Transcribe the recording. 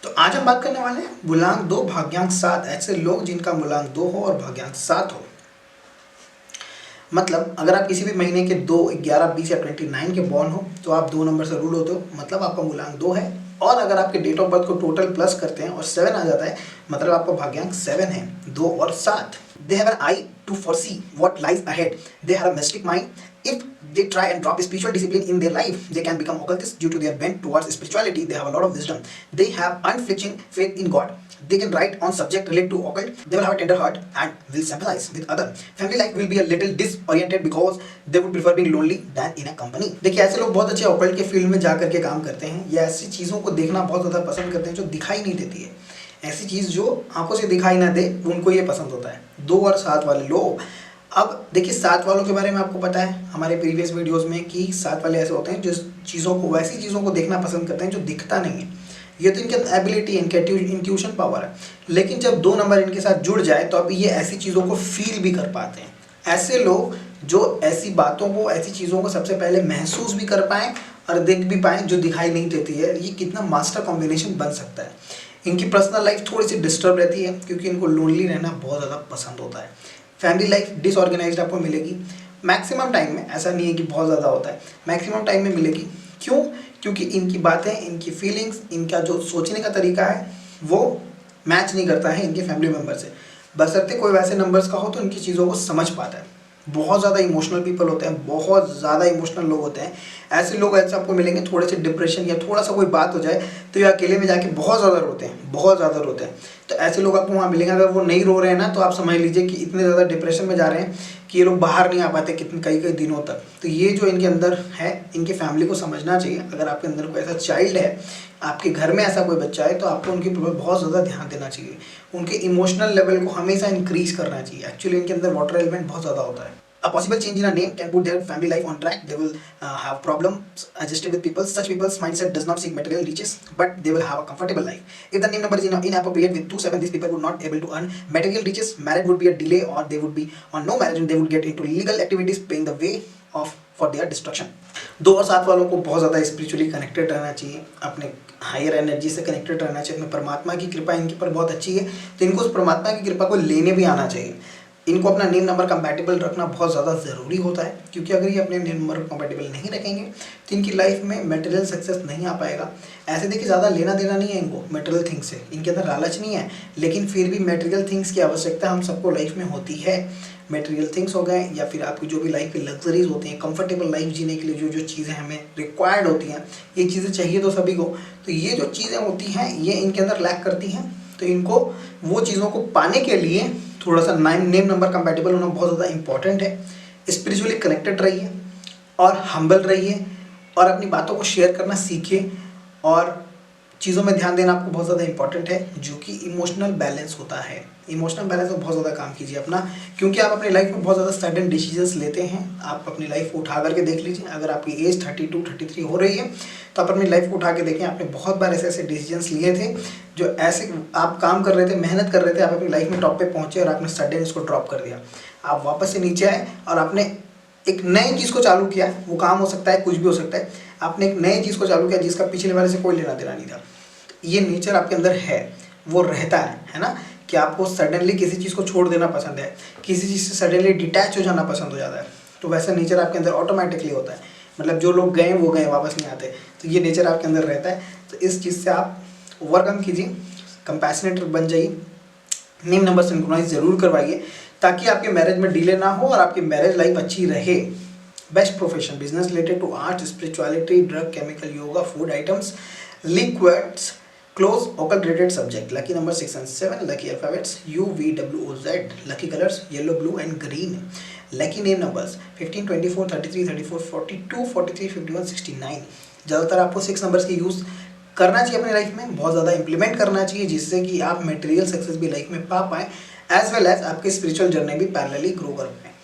तो आज हम बात करने वाले हैं मूलांक 2 भाग्यांक 7 ऐसे लोग जिनका मूलांक 2 हो और भाग्यांक 7 हो। मतलब अगर आप किसी भी महीने के 2, 11, 20 या 29 के बॉर्न हो तो आप 2 नंबर से रूल होते हो, मतलब आपका मूलांक 2 है। और अगर आपके डेट ऑफ बर्थ को टोटल प्लस करते हैं और 7 आ जाता है, मतलब आपका भाग्यांक 7 है, 2 और 7। They have an eye to foresee what lies ahead. They have a mystic mind. If they try and drop spiritual discipline in their life, they can become occultists due to their bent towards spirituality. They have a lot of wisdom. They have unflinching faith in God. They can write on subject related to occult. They will have a tender heart and will sympathize with other. Family life will be a little disoriented because they would prefer being lonely than in a company. देखिए ऐसे लोग बहुत अच्छे occult के field में जा करके काम करते हैं या ऐसी चीज़ों को देखना बहुत ज़्यादा पसंद करते हैं जो दिखाई नहीं देती है। ऐसी चीज़ जो आंखों से दिखाई ना दे उनको ये पसंद होता है। 2 और 7 वाले लोग, अब देखिए 7 वालों के बारे में आपको पता है हमारे प्रीवियस वीडियोस में कि 7 वाले ऐसे होते हैं जो वैसी चीज़ों को देखना पसंद करते हैं जो दिखता नहीं है। ये तो इनके एबिलिटी, इनके इंट्यूशन पावर है। लेकिन जब 2 नंबर इनके साथ जुड़ जाए तो अब ये ऐसी चीज़ों को फील भी कर पाते हैं। ऐसे लोग जो ऐसी बातों को, ऐसी चीज़ों को सबसे पहले महसूस भी कर पाएँ और देख भी पाएँ जो दिखाई नहीं देती है, ये कितना मास्टर कॉम्बिनेशन बन सकता है। इनकी पर्सनल लाइफ थोड़ी सी डिस्टर्ब रहती है क्योंकि इनको लोनली रहना बहुत ज़्यादा पसंद होता है। फैमिली लाइफ डिसऑर्गेनाइज्ड आपको मिलेगी मैक्सिमम टाइम में, ऐसा नहीं है कि बहुत ज़्यादा होता है, मैक्सिमम टाइम में मिलेगी। क्यों? क्योंकि इनकी बातें, इनकी फीलिंग्स, इनका जो सोचने का तरीका है वो मैच नहीं करता है इनके फैमिली मेम्बर से। बशर्ते कोई वैसे नंबर्स का हो तो इनकी चीज़ों को समझ पाता है। बहुत ज़्यादा इमोशनल पीपल होते हैं, बहुत ज़्यादा इमोशनल लोग होते हैं। ऐसे लोग ऐसे आपको मिलेंगे, थोड़े से डिप्रेशन या थोड़ा सा कोई बात हो जाए तो ये अकेले में जाके बहुत ज़्यादा रोते हैं, बहुत ज़्यादा रोते हैं। तो ऐसे लोग आपको वहाँ मिलेंगे। अगर वो नहीं रो रहे हैं ना तो आप समझ लीजिए कि इतने ज़्यादा डिप्रेशन में जा रहे हैं कि ये लोग बाहर नहीं आ पाते कई कई दिनों तक। तो ये जो इनके अंदर है, इनकी फैमिली को समझना चाहिए। अगर आपके अंदर कोई ऐसा चाइल्ड है, आपके घर में ऐसा कोई बच्चा है, तो आपको उनके ऊपर बहुत ज़्यादा ध्यान देना चाहिए। उनके इमोशनल लेवल को हमेशा इंक्रीज करना चाहिए। एक्चुअली इनके अंदर वाटर एलिमेंट बहुत ज़्यादा होता है। A possible change in a name can put their family life on track. They will have problems adjusting with people. Such people's mindset does not seek material riches, but they will have a comfortable life. If the name number is inappropriate with 2, 7, these people would not able to earn material riches. Marriage would be a delay, or they would be on no marriage and they would get into illegal activities, paying the way of for their destruction. 2 और 7 वालों को बहुत ज़्यादा spiritually connected रहना चाहिए, अपने higher energy से connected रहना चाहिए। अपने परमात्मा की कृपा इनके पर बहुत अच्छी है, तो इनको उस परमात्मा की कृपा को लेने भी आना चाहिए। इनको अपना नेम नंबर कंपैटिबल रखना बहुत ज़्यादा ज़रूरी होता है, क्योंकि अगर ये अपने नेम नंबर कंपैटिबल नहीं रखेंगे तो इनकी लाइफ में मटेरियल सक्सेस नहीं आ पाएगा। ऐसे देखिए ज़्यादा लेना देना नहीं है इनको मटेरियल थिंग्स से, इनके अंदर लालच नहीं है, लेकिन फिर भी मटेरियल थिंग्स की आवश्यकता हम सबको लाइफ में होती है। मटेरियल थिंग्स हो गए या फिर आपकी जो भी लाइफ की लग्जरीज होती हैं, कंफर्टेबल लाइफ जीने के लिए जो जो चीज़ें हमें रिक्वायर्ड होती हैं, ये चीज़ें चाहिए तो सभी को। तो ये जो चीज़ें होती हैं ये इनके अंदर लैक करती हैं, तो इनको वो चीज़ों को पाने के लिए थोड़ा सा नेम नंबर कंपैटिबल होना बहुत ज़्यादा इंपॉर्टेंट है। स्पिरिचुअली कनेक्टेड रहिए और हम्बल रहिए और अपनी बातों को शेयर करना सीखिए, और चीज़ों में ध्यान देना आपको बहुत ज़्यादा इंपॉर्टेंट है, जो कि इमोशनल बैलेंस होता है। इमोशनल बैलेंस में बहुत ज़्यादा काम कीजिए अपना, क्योंकि आप अपनी लाइफ में बहुत ज़्यादा सडन डिसीजंस लेते हैं। आप अपनी लाइफ को उठा करके देख लीजिए। अगर आपकी एज 32, 33 हो रही है तो आप अपनी लाइफ को उठा के देखें, आपने बहुत बार ऐसे ऐसे डिसीजंस लिए थे जो ऐसे आप काम कर रहे थे, मेहनत कर रहे थे, आप अपनी लाइफ में टॉप पे पहुँचे और आपने सडन इसको ड्रॉप कर दिया। आप वापस से नीचे आए और आपने एक नई चीज़ को चालू किया। वो काम हो सकता है, कुछ भी हो सकता है। आपने एक नई चीज़ को चालू किया जिसका पिछले वाले से कोई लेना देना नहीं था। ये नेचर आपके अंदर है, वो रहता है ना, कि आपको सडनली किसी चीज़ को छोड़ देना पसंद है, किसी चीज़ से सडनली डिटैच हो जाना पसंद हो जाता है। तो वैसा नेचर आपके अंदर ऑटोमेटिकली होता है। मतलब जो लोग गए वो गए, वापस नहीं आते। तो ये नेचर आपके अंदर रहता है। तो इस चीज़ से आप ओवरकम कीजिए, कंपैशनेट बन जाइए, नेम नंबर सिंक्रोनाइज ज़रूर करवाइए ताकि आपके मैरिज में डिले ना हो और आपकी मैरिज लाइफ अच्छी रहे। Best profession business related to art, spirituality, drug, chemical, yoga, food items, liquids, close occult related subject. Lucky number 6 and 7. Lucky alphabets U V W O Z. Lucky colors yellow, blue and green. Lucky name numbers 15, 24, 33, 34, 42, 43, 51, 69. ज़्यादातर आपको 6 numbers की use करना चाहिए अपनी life में, बहुत ज़्यादा implement करना चाहिए, जिससे कि आप मटेरियल सक्सेस भी लाइफ में पा पाएँ, एज वेल एज आपकी स्पिरिचुअल जर्नी भी पैरेलली ग्रो कर पाएँ।